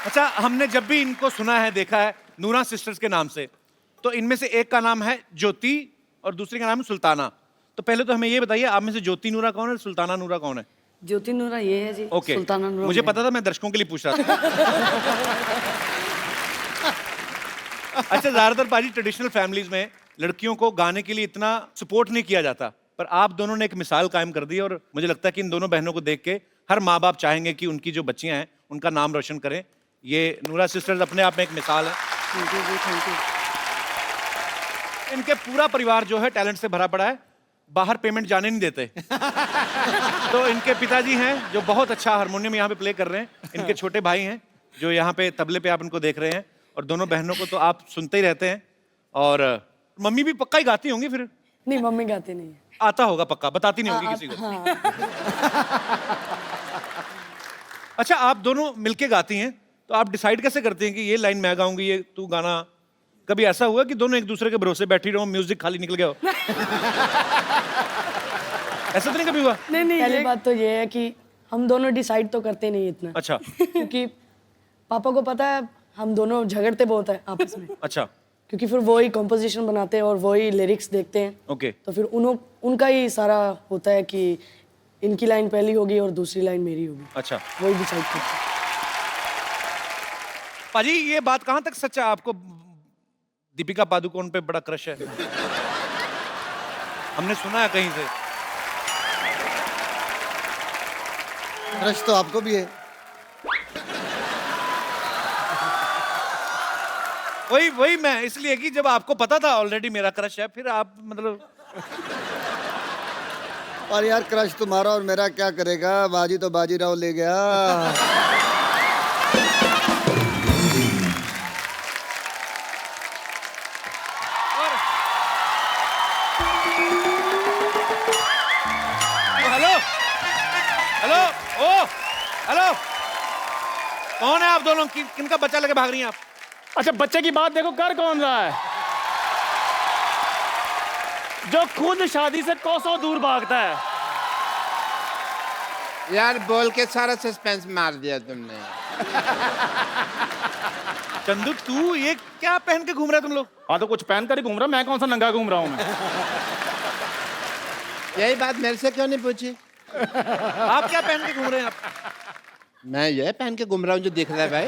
Speaker 3: अच्छा, हमने जब भी इनको सुना है, देखा है नूरा सिस्टर्स के नाम से, तो इनमें से एक का नाम है ज्योति और दूसरी का नाम है सुल्ताना। तो पहले तो हमें ये बताइए, आप में से ज्योति नूरा कौन है, सुल्ताना नूरा कौन है?
Speaker 10: ज्योति नूरा ये है जी।
Speaker 3: ओके,
Speaker 10: सुल्ताना नूरा
Speaker 3: मुझे पता था, मैं दर्शकों के लिए पूछ रहा था। अच्छा, ज्यादातर पाजी ट्रेडिशनल फैमिलीज में लड़कियों को गाने के लिए इतना सपोर्ट नहीं किया जाता, पर आप दोनों ने एक मिसाल कायम कर दी और मुझे लगता है कि इन दोनों बहनों को देख के हर माँ बाप चाहेंगे कि उनकी जो बच्चियां हैं उनका नाम रोशन करें। ये नूरा सिस्टर्स अपने आप में एक मिसाल है।
Speaker 10: Thank you.
Speaker 3: इनके पूरा परिवार जो है टैलेंट से भरा पड़ा है, बाहर पेमेंट जाने नहीं देते। तो इनके पिताजी हैं जो बहुत अच्छा हारमोनियम यहाँ पे प्ले कर रहे हैं, इनके छोटे भाई हैं जो यहाँ पे तबले पे आप इनको देख रहे हैं, और दोनों बहनों को तो आप सुनते ही रहते हैं। और मम्मी भी पक्का ही गाती होंगी फिर?
Speaker 10: नहीं, मम्मी गाती नहीं है।
Speaker 3: आता होगा पक्का, बताती नहीं होगी किसी को। अच्छा, आप दोनों मिलके गाती हैं, तो आप डिसाइड कैसे करते हैं कि ये लाइन मैं गाऊंगी, ये तू गाना? कभी ऐसा हुआ कि दोनों एक दूसरे के भरोसे बैठी रहो, म्यूजिक खाली निकल गया हो? ऐसा तो नहीं कभी हुआ?
Speaker 10: नहीं, पहली बात तो ये है कि हम दोनों डिसाइड तो करते नहीं इतना।
Speaker 3: अच्छा।
Speaker 10: क्योंकि पापा को पता है हम दोनों झगड़ते बहुत है आपस में।
Speaker 3: अच्छा।
Speaker 10: क्योंकि फिर वो ही कंपोजिशन बनाते हैं और वो ही लिरिक्स देखते हैं।
Speaker 3: ओके।
Speaker 10: तो फिर उनका ही सारा होता है कि इनकी लाइन पहली होगी और दूसरी लाइन मेरी होगी।
Speaker 3: अच्छा।
Speaker 10: वही डिसाइड करते हैं।
Speaker 3: पाजी, ये बात कहाँ तक सच है, आपको दीपिका पादुकोण पे बड़ा क्रश है? हमने सुना है कहीं से।
Speaker 9: क्रश तो आपको भी है।
Speaker 3: वही मैं, इसलिए कि जब आपको पता था ऑलरेडी मेरा क्रश है, फिर आप मतलब।
Speaker 9: और यार, क्रश तुम्हारा और मेरा क्या करेगा, बाजी तो बाजीराव ले गया।
Speaker 3: हेलो, ओ हेलो, कौन है आप दोनों? किनका बच्चा लेके भाग रही हैं आप?
Speaker 1: अच्छा, बच्चे की बात देखो, कर कौन रहा है? जो खुद शादी से कोसों दूर भागता है।
Speaker 2: यार, बोल के सारा सस्पेंस मार दिया तुमने।
Speaker 3: चंदू, तू ये क्या पहन के घूम रहा है तुम लोग?
Speaker 1: हाँ, तो कुछ पहन कर ही घूम रहा, मैं कौन सा नंगा घूम रहा हूँ मैं?
Speaker 2: यही बात मेरे से क्यों नहीं पूछी?
Speaker 3: आप क्या पहन के घूम रहे हैं आप?
Speaker 2: मैं ये पहन के घूम रहा हूँ जो दिख रहा है भाई।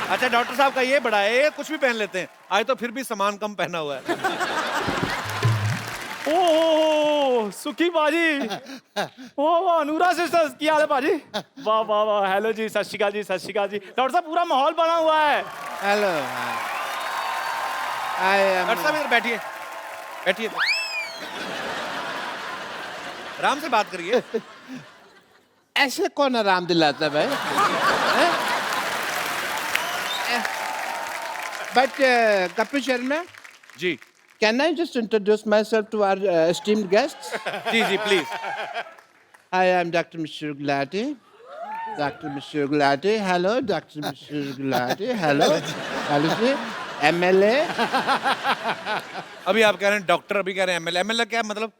Speaker 3: अच्छा, डॉक्टर साहब का ये बड़ा है, ये कुछ भी पहन लेते हैं, आज तो फिर भी सामान कम पहना हुआ है।
Speaker 1: ओ सुखी बाजी, वाह नूरा सिस्टर्स, क्या हाल है बाजी? वाह वाह वाह, हेलो जी, सत श्री अकाल जी, सत श्री अकाल जी। डॉक्टर साहब, पूरा माहौल बना हुआ है।
Speaker 2: हेलो।
Speaker 3: डॉक्टर साहब, इधर बैठिए, बैठिए, आराम से बात करिए।
Speaker 2: ऐसे कौन आराम दिलाता है भाई? But Kapil Sharma
Speaker 3: ji,
Speaker 2: can I just introduce myself to our esteemed guest?
Speaker 3: जी जी, please.
Speaker 2: I am doctor Mishra Gulati. Doctor Mishra Gulati, hello doctor Mishra Gulati, hello hello जी। एमएलए।
Speaker 3: अभी आप कह रहे हैं डॉक्टर, अभी कह रहे हैं एमएलए। एमएलए क्या मतलब?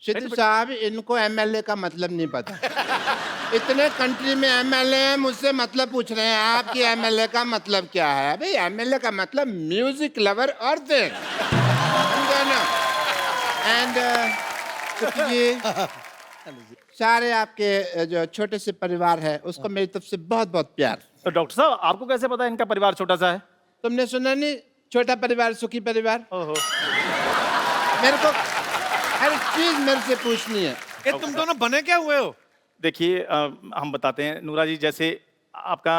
Speaker 2: सिद्धू साहब, इनको एमएलए का मतलब नहीं पता। इतने कंट्री में एमएलए हैं, मुझसे मतलब पूछ रहे हैं आपकी एमएलए का मतलब क्या है? भाई एमएलए का मतलब म्यूजिक लवर और थिंग, समझे ना? एंड सारे आपके जो छोटे से परिवार है उसको मेरी तरफ से बहुत बहुत प्यार।
Speaker 1: तो डॉक्टर साहब, आपको कैसे पता है इनका परिवार छोटा सा है?
Speaker 2: तुमने सुना नहीं, छोटा परिवार सुखी परिवार?
Speaker 1: ओहो।
Speaker 2: मेरे को हर चीज मेरे से पूछनी है।
Speaker 7: ये तुम दोनों बने क्या हुए हो?
Speaker 1: देखिए हम बताते हैं नूरा जी, जैसे आपका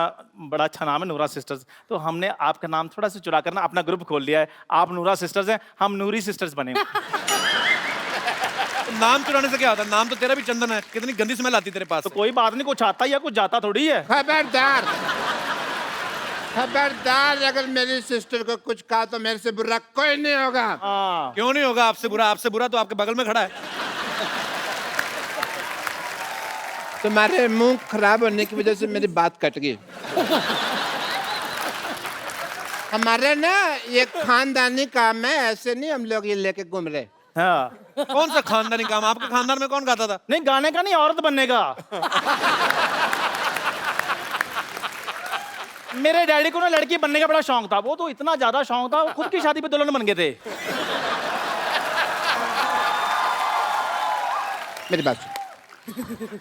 Speaker 1: बड़ा अच्छा नाम है नूरा सिस्टर्स, तो हमने आपका नाम थोड़ा सा चुरा कर ना अपना ग्रुप खोल लिया है। आप नूरा सिस्टर्स हैं, हम नूरी सिस्टर्स बने।
Speaker 7: नाम चुराने से क्या होता है? नाम तो तेरा भी चंदन है, कितनी गंदी स्मेल आती तेरे पास
Speaker 1: तो
Speaker 7: से।
Speaker 1: कोई बात नहीं, कुछ आता या कुछ जाता थोड़ी है।
Speaker 2: खबरदार, खबरदार, अगर मेरी सिस्टर को कुछ कहा तो मेरे से बुरा कोई नहीं होगा।
Speaker 1: हाँ।
Speaker 7: क्यों नहीं होगा आपसे बुरा? आपसे बुरा तो आपके बगल में खड़ा है।
Speaker 2: तुम्हारे मुंह खराब होने की वजह से मेरी बात कट गई। हमारे ना ये खानदानी काम है, ऐसे नहीं हम लोग ये लेके घूम रहे।
Speaker 1: हाँ।
Speaker 7: कौन सा खानदानी काम? आपके खानदान में कौन गाता था?
Speaker 1: नहीं, गाने का नहीं, औरत बनने का। मेरे डैडी को ना लड़की बनने का बड़ा शौक था, वो तो इतना ज्यादा शौक था, वो खुद की शादी पे दुल्हन बन गए थे।
Speaker 2: मेरी बात सुन।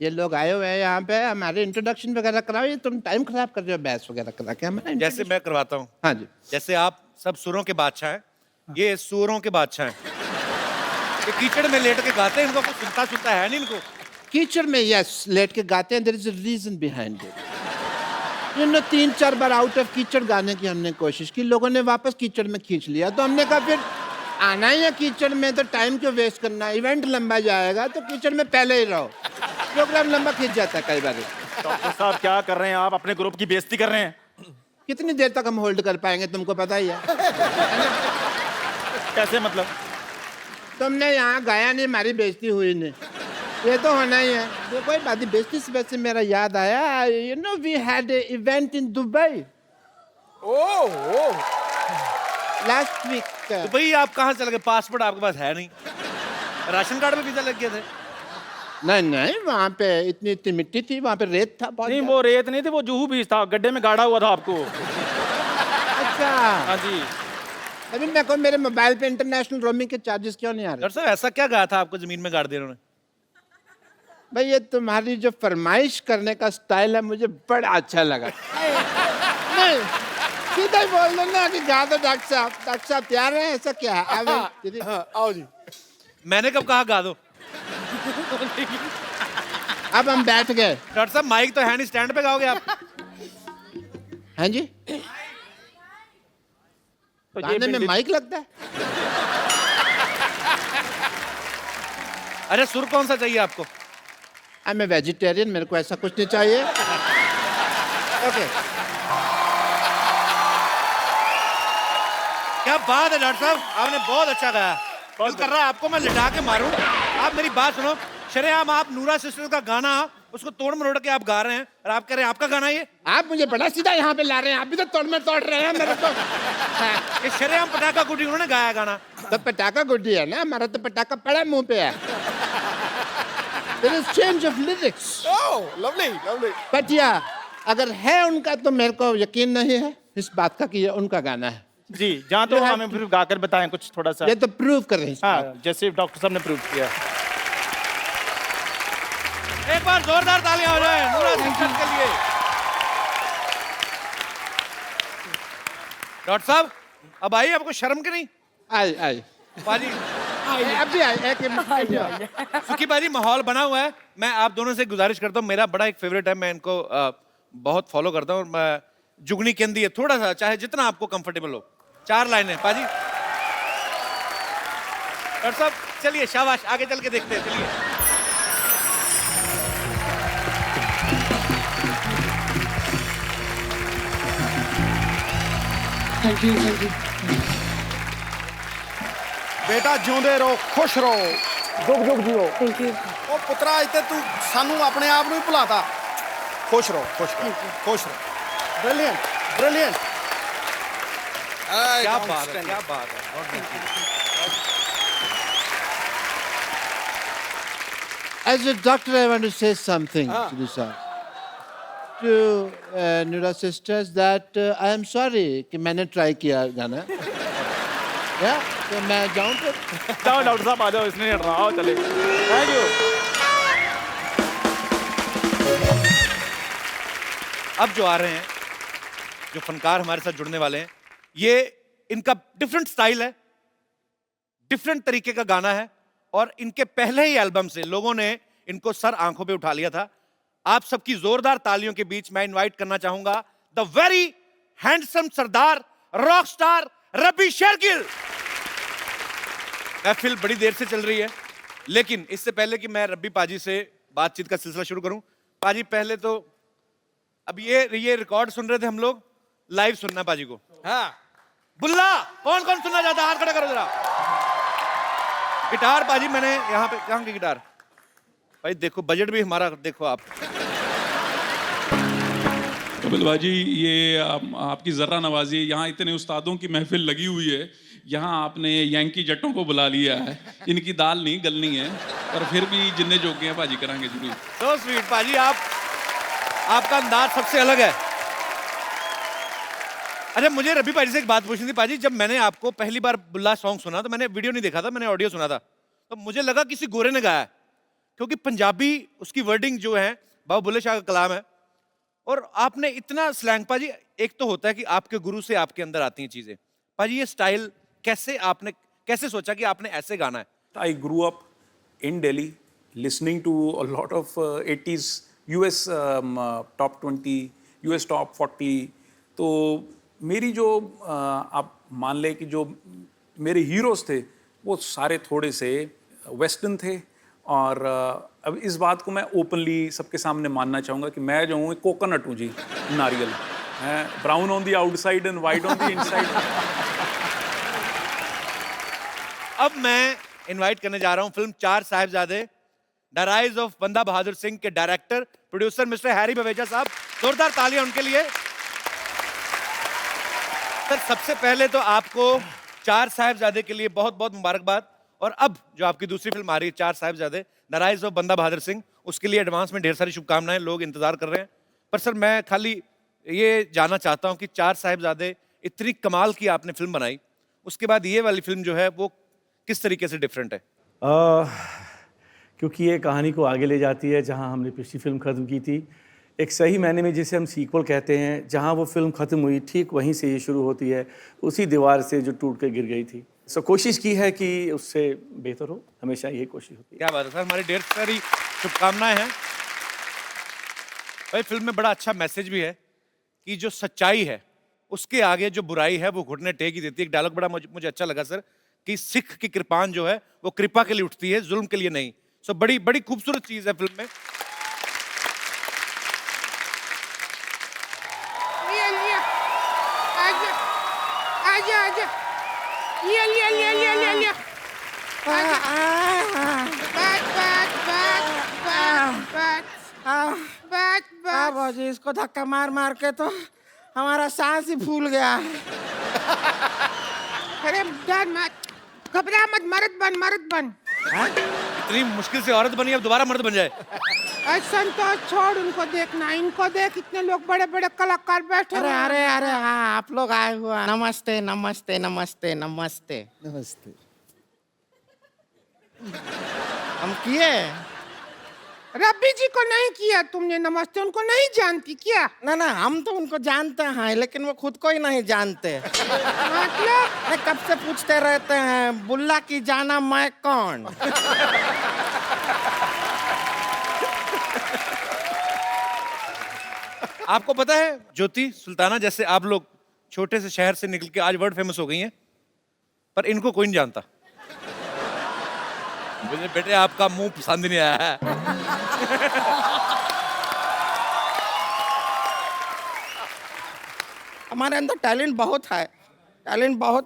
Speaker 2: ये लोग आए हुए हैं यहाँ पे, हमारे इंट्रोडक्शन वगैरह कराओ। ये तुम टाइम खराब कर रहे हो बहस वगैरह करा के हमारा।
Speaker 7: जैसे मैं करवाता हूँ।
Speaker 2: हाँ जी।
Speaker 7: जैसे आप सब सुरों के बादशाह हैं, ये सुरों के बादशाह हैं। ये कीचड़ में लेट के गाते हैं, इनको कुछ सुनता है नहीं इनको।
Speaker 2: कीचड़ में यस लेट के गाते हैं, there is a reason behind it. You know 3-4 बार आउट ऑफ कीचड़ गाने की हमने कोशिश की, लोगों ने वापस कीचड़ में खींच लिया, तो हमने कहा फिर आना ही है कीचड़ में तो टाइम क्यों वेस्ट करना, इवेंट लंबा जाएगा तो कीचड़ में पहले ही रहो। प्रोग्राम लंबा खींच जाता है कई बार।
Speaker 1: डॉक्टर साहब क्या कर रहे हैं आप? अपने ग्रुप की बेइज्जती कर रहे हैं।
Speaker 2: कितनी देर तक हम होल्ड कर पाएंगे तुमको पता ही है।
Speaker 1: कैसे मतलब?
Speaker 2: तुमने यहाँ गाया नहीं, हमारी बेइज्जती हुई नहीं, ये तो होना ही है। तो कोई बात नहीं, बेइज्जती से वैसे मेरा याद आया, you know we had a event in Dubai last week.
Speaker 7: तो भाई आप कहाँ चले गए? पासपोर्ट आपके पास है नहीं, राशन कार्ड में वीजा लग गए थे।
Speaker 2: नहीं नहीं, वहाँ पे इतनी इतनी मिट्टी थी, वहाँ पे रेत था बहुत।
Speaker 1: नहीं, वो रेत नहीं थी, वो जुहू बीज था, गड्ढे में गाड़ा हुआ था आपको।
Speaker 2: अच्छा।
Speaker 1: हाँ जी।
Speaker 2: अभी मैं कहूँ मेरे मोबाइल पे इंटरनेशनल रोमिंग के चार्जेस क्यों नहीं आ रहे?
Speaker 7: डॉक्टर साहब ऐसा क्या गाया था आपको जमीन में गाड़ दिया उन्होंने?
Speaker 2: भाई ये तुम्हारी जो फरमाइश करने का स्टाइल है मुझे बड़ा अच्छा लगा। नहीं, सीधा ही बोल दो ना कि गा दो डॉक्टर साहब। डॉक्टर साहब तैयार हैं? ऐसा क्या है?
Speaker 8: आओ जी।
Speaker 7: मैंने कब कहा गा दो?
Speaker 2: अब हम बैठ गए।
Speaker 7: डॉक्टर साहब माइक तो है नहीं, स्टैंड पे गाओगे आप?
Speaker 2: हाँ जी।
Speaker 1: तो
Speaker 2: गाने में माइक लगता है?
Speaker 7: अरे सुर कौन सा चाहिए आपको?
Speaker 2: आई एम ए वेजिटेरियन, मेरे को ऐसा कुछ नहीं चाहिए। ओके।
Speaker 7: क्या बात है डॉक्टर साहब, आपने बहुत अच्छा गाया। दिल कर रहा है आपको मैं लिटा के मारूं। आप मेरी बात सुनो, शरेआम आप नूरा सिस्टर्स का गाना उसको तोड़ मरोड़ के आप गा रहे हैं और आप कह रहे हैं आपका गाना ये?
Speaker 2: आप मुझे बड़ा सीधा यहाँ पे ला रहे हैं, आप भी तो तोड़ में तोड़ रहे हैं मेरे को।
Speaker 7: ये शरेआम पटाखा गुड्डी उन्होंने गाया गाना।
Speaker 2: तो पटाखा गुड्डी है ना, हमारा तो पटाखा पड़ा मुंह पे है। There is change of lyrics.
Speaker 8: Oh, lovely, lovely.
Speaker 2: But yeah, अगर है उनका तो मेरे को यकीन नहीं है इस बात का कि ये उनका गाना है।
Speaker 1: जी, जहाँ तो हमें फिर गाकर बताएं कुछ थोड़ा सा।
Speaker 2: ये तो प्रूव कर रहे हैं।
Speaker 1: हाँ, जैसे डॉक्टर साहब ने प्रूव किया।
Speaker 7: एक बार जोरदार तालियां हो जाए नूरा सिस्टर्स के लिए। डॉक्टर साहब अब आइए, आपको शर्म की नहीं?
Speaker 2: आई आई
Speaker 7: बाजी
Speaker 2: अभी आई
Speaker 7: सुखी बाजी, माहौल बना हुआ है। मैं आप दोनों से गुजारिश करता हूँ, मेरा बड़ा एक फेवरेट है, मैं इनको बहुत फॉलो करता हूँ और मैं जुगनी केंदी है, थोड़ा सा चाहे जितना आपको कंफर्टेबल हो। 4 लाइनें पाजी। डॉक्टर साहब चलिए, शाबाश, आगे चल के देखते हैं, चलिए।
Speaker 10: Thank you, thank you.
Speaker 8: बेटा ਜਿਉਂਦੇ ਰਹੋ, ਖੁਸ਼ ਰਹੋ।
Speaker 10: जुग जुग जियो। Thank you.
Speaker 8: ਉਹ ਪੁੱਤਰਾ ਇੱਥੇ ਤੂੰ ਸਾਨੂੰ ਆਪਣੇ ਆਪ ਨੂੰ ਹੀ ਭੁਲਾਤਾ। ਖੁਸ਼ ਰਹੋ, ਖੁਸ਼ ਰਹੋ, ਖੁਸ਼ ਰਹੋ। Brilliant, brilliant.
Speaker 7: क्या बात है, क्या बात है।
Speaker 2: As a doctor, I want to say something to this to Nura sisters that I am sorry कि मैंने try किया गाना. Yeah, तो मैं जाऊँ फिर.
Speaker 1: जाओ डॉक्टर साहब आ जाओ, इसने नहीं हटना, आओ चले. Thank you.
Speaker 3: अब जो आ रहे हैं, जो फनकार हमारे साथ जुड़ने वाले हैं, ये इनका डिफरेंट स्टाइल है, डिफरेंट तरीके का गाना है, और इनके पहले ही एल्बम से लोगों ने इनको सर आंखों पे उठा लिया था. आप सबकी जोरदार तालियों के बीच मैं इनवाइट करना चाहूंगा the very handsome Sardar rock star Rabbi Shergill. महफिल बड़ी देर से चल रही है, लेकिन इससे पहले कि मैं रब्बी पाजी से बातचीत का सिलसिला शुरू करूं, पाजी पहले तो अब ये रिकॉर्ड सुन रहे थे हम लोग, लाइव सुनना पाजी को. हाँ, बुल्ला कौन कौन सुनना चाहता है, हाथ खड़ा करो जरा. गिटार पाजी मैंने यहाँ पे, कहाँ की गिटार भाई, देखो बजट भी हमारा देखो आप.
Speaker 11: कपिल बाजी, ये आपकी जर्रा नवाजी, यहाँ इतने उस्तादों की महफिल लगी हुई है, यहाँ आपने यांकी जट्टों को बुला लिया है. इनकी दाल नहीं गलनी है, पर फिर भी जिन्ने जोगे हैं पाजी कराएंगे जरूर.
Speaker 3: So sweet पाजी, आपका अंदाज सबसे अलग है. अच्छा, मुझे रबी पाजी से एक बात पूछनी थी पाजी. जब मैंने आपको पहली बार बुल्ला सॉन्ग सुना तो मैंने वीडियो नहीं देखा था, मैंने ऑडियो सुना था, तो मुझे लगा किसी गोरे ने गाया, क्योंकि पंजाबी उसकी वर्डिंग जो है बाबा बुल्ले शाह का कलाम है, और आपने इतना स्लैंग. पाजी एक तो होता है कि आपके गुरु से आपके अंदर आती हैं चीजें. पाजी ये स्टाइल आपने कैसे सोचा कि आपने ऐसे गाना है?
Speaker 12: I grew up in Delhi listening to a lot of 80s US top 20, US top 40. तो मेरी जो आप मान ले कि जो मेरे हीरोज थे वो सारे थोड़े से वेस्टर्न थे. और अब इस बात को मैं ओपनली सबके सामने मानना चाहूँगा कि मैं जो हूँ कोकोनट हूँ जी, नारियल. Brown on the outside and white on the inside.
Speaker 3: अब मैं इनवाइट करने जा रहा हूं फिल्म चार साहिबजादे द राइज ऑफ बंदा बहादुर सिंह के director producer mister Harry Baweja साहब. जोरदार तालियां उनके लिए. सर, सबसे पहले तो आपको चार साहिबजादे के लिए बहुत बहुत मुबारकबाद. और अब जो आपकी दूसरी फिल्म आ रही है चार साहिबजादे द राइज ऑफ बंदा बहादुर सिंह, उसके लिए एडवांस में ढेर सारी शुभकामनाएं. लोग इंतजार कर रहे हैं. पर सर, मैं खाली ये जानना चाहता हूं कि चार साहिबजादे इतनी कमाल की आपने फिल्म बनाई, उसके बाद ये वाली फिल्म जो है वो किस तरीके से डिफरेंट है?
Speaker 13: क्योंकि ये कहानी को आगे ले जाती है जहां हमने पिछली फिल्म ख़त्म की थी. एक सही मायने में जिसे हम सीक्वल कहते हैं, जहां वो फिल्म ख़त्म हुई ठीक वहीं से ये शुरू होती है, उसी दीवार से जो टूट के गिर गई थी. सो कोशिश की है कि उससे बेहतर हो, हमेशा यही कोशिश होती है.
Speaker 3: क्या बात है सर, हमारी ढेर सारी शुभकामनाएं हैं. भाई फिल्म में बड़ा अच्छा मैसेज भी है कि जो सच्चाई है उसके आगे जो बुराई है वो घुटने टेक ही देती है. एक डायलॉग बड़ा मुझे अच्छा लगा सर, कि सिख की कृपान जो है वो कृपा के लिए उठती है, जुल्म के लिए नहीं. सो बड़ी बड़ी खूबसूरत चीज है फिल्म में.
Speaker 6: बाजी, इसको धक्का मार मार के तो हमारा सांस ही फूल गया. अरे डर मत, घबरा मत, मर्द बन.
Speaker 3: इतनी मुश्किल से औरत बनी, अब दोबारा मर्द बन जाए.
Speaker 6: संतोष, छोड़ उनको देखना, इनको देख, इतने लोग बड़े बड़े कलाकार बैठे. अरे हाँ, आप लोग आए हुआ. नमस्ते नमस्ते नमस्ते नमस्ते
Speaker 9: नमस्ते.
Speaker 6: हम किए, रब्बी जी को नहीं किया तुमने नमस्ते, उनको नहीं जानती क्या? ना, हम तो उनको जानते हैं, लेकिन वो खुद को ही नहीं जानते. मतलब कब से पूछते रहते हैं, बुल्ला की जाना मैं कौन?
Speaker 3: आपको पता है ज्योति सुल्ताना जैसे आप लोग छोटे से शहर से निकल के आज वर्ल्ड फेमस हो गई हैं, पर इनको कोई नहीं जानता. मुझे बेटे आपका मुंह पसंद नहीं आया है.
Speaker 6: हमारे अंदर टैलेंट बहुत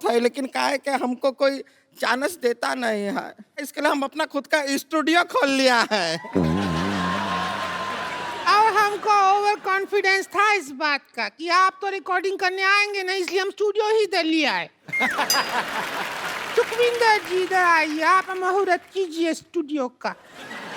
Speaker 6: है, लेकिन क्या है कि हमको कोई चांस देता नहीं है. इसके लिए हम अपना खुद का स्टूडियो खोल लिया है. और हमको ओवर कॉन्फिडेंस था इस बात का कि आप तो रिकॉर्डिंग करने आएंगे नहीं, इसलिए हम स्टूडियो ही दे लिया है. सुखविंदर जी इधर आइए, आप मुहूर्त कीजिए स्टूडियो का.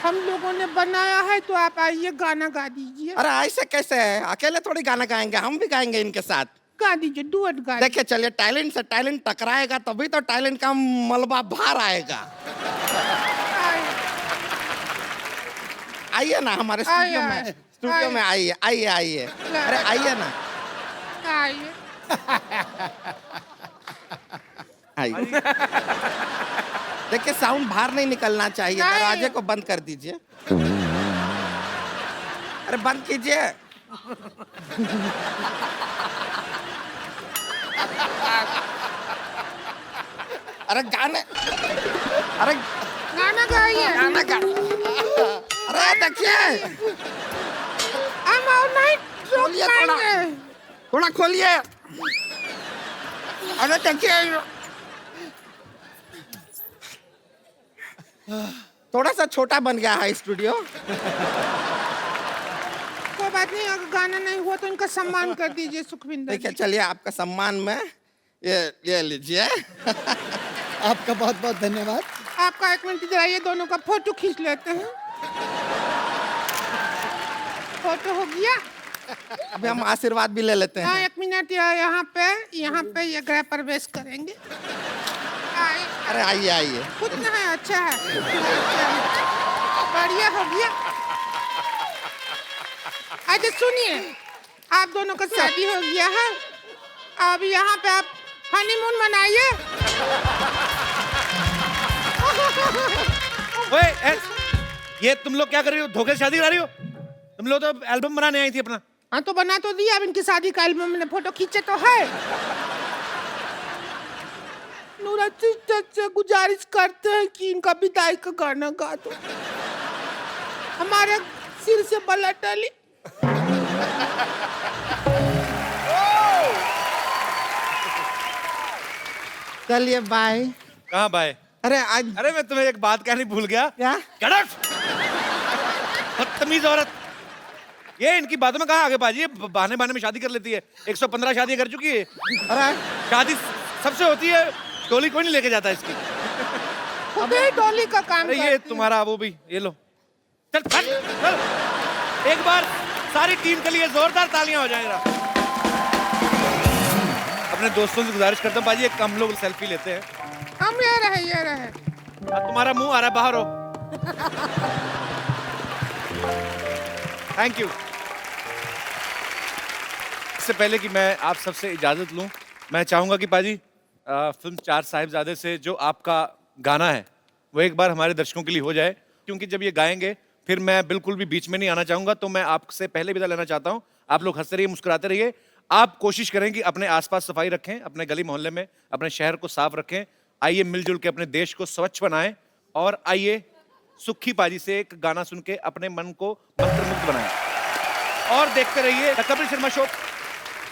Speaker 2: हम लोगों ने बनाया है तो आप आइए गाना गा दीजिए।
Speaker 6: अरे ऐसे कैसे है, अकेले थोड़ी गाना गाएंगे, हम भी गाएंगे इनके साथ।
Speaker 2: गा दीजिए, डुएट गा।
Speaker 6: देखिए चलिए, टैलेंट से टैलेंट टकराएगा तभी तो टैलेंट का मलबा बाहर आएगा। आइए ना हमारे स्टूडियो में, स्टूडियो में आइए, आइए आइए, अरे आइए ना,
Speaker 2: आइए।
Speaker 6: आइए। देखिए साउंड बाहर नहीं निकलना चाहिए, दरवाजे को बंद कर दीजिए। अरे बंद कीजिए। अरे गाने, अरे
Speaker 2: गाना गाइए।
Speaker 6: गाना गा, अरे देखिए,
Speaker 2: हम और नहीं
Speaker 6: खोलिए थोड़ा, थोड़ा खोलिए। अरे देखिए, थोड़ा सा छोटा बन गया है स्टूडियो।
Speaker 2: कोई बात नहीं, अगर गाना नहीं हुआ तो इनका सम्मान कर दीजिए सुखविंदर।
Speaker 6: देखिए चलिए, आपका सम्मान में ये लीजिए।
Speaker 9: आपका बहुत बहुत धन्यवाद।
Speaker 2: आपका 1 मिनट इधर आइए, दोनों का फोटो खींच लेते हैं। फोटो हो गया।
Speaker 6: अभी हम आशीर्वाद भी ले लेते
Speaker 2: हाँ,
Speaker 6: हैं।
Speaker 2: 1 मिनट यहाँ पे ये गृह प्रवेश करेंगे।
Speaker 6: अरे आइए आइए।
Speaker 2: कितना है, अच्छा है, बढ़िया हो गया। अच्छा सुनिए, आप दोनों का शादी हो गया है, अब यहाँ पे आप हनीमून मनाइए।
Speaker 14: ओए, ये तुम लोग क्या कर रही हो? धोखे से शादी करा रही हो? तुम लोग तो एल्बम बनाने आई थी अपना।
Speaker 2: हाँ तो बना तो दिया, अब इनकी शादी का एल्बम में फोटो खींचे तो है। नूरा सिस्टर से गुजारिश करते हैं कि इनका विदाई का गाना गा दो, हमारे सिर से बला टली।
Speaker 6: चलिए बाय।
Speaker 14: कहाँ बाय?
Speaker 6: अरे आज,
Speaker 14: अरे मैं तुम्हें एक बात कहनी भूल गया।
Speaker 6: क्या?
Speaker 14: Get out! बदतमीज औरत। ये इनकी बातों में कहाँ आगे बाजी? ये बहाने बहाने में शादी कर लेती है। 115 शादी कर चुकी है।
Speaker 6: अरे
Speaker 14: शादी सबसे होती है, डोली कोई नहीं लेके जाता इसकी।
Speaker 2: डोली का काम।
Speaker 14: अरे ये तुम्हारा वो भी, ये लो। चल चल। एक बार सारी टीम के लिए जोरदार तालियां हो जाएगा। अपने दोस्तों से गुजारिश करता हूँ बाजी, एक हम लोग सेल्फी लेते हैं।
Speaker 2: हम ये रहे।
Speaker 14: तुम्हारा मुंह आ रहा है, बाहर हो। Thank you. इससे पहले कि मैं आप सबसे इजाजत लूं, मैं चाहूंगा कि पाजी फिल्म चार साहिबजादे से जो आपका गाना है वो एक बार हमारे दर्शकों के लिए हो जाए, क्योंकि जब ये गाएंगे फिर मैं बिल्कुल भी बीच में नहीं आना चाहूंगा। तो मैं आपसे पहले विदा लेना चाहता हूं। आप लोग हंसते रहिए, मुस्कुराते रहिए। आप कोशिश करें कि अपने आसपास सफाई रखें, अपने गली मोहल्ले में अपने शहर को साफ रखें। आइए मिलजुल के अपने देश को स्वच्छ बनाएं, और आइए सुखी पाजी से एक गाना सुन के अपने मन को मंत्रमुग्ध बनाएं। और देखते रहिए द कपिल शर्मा शो।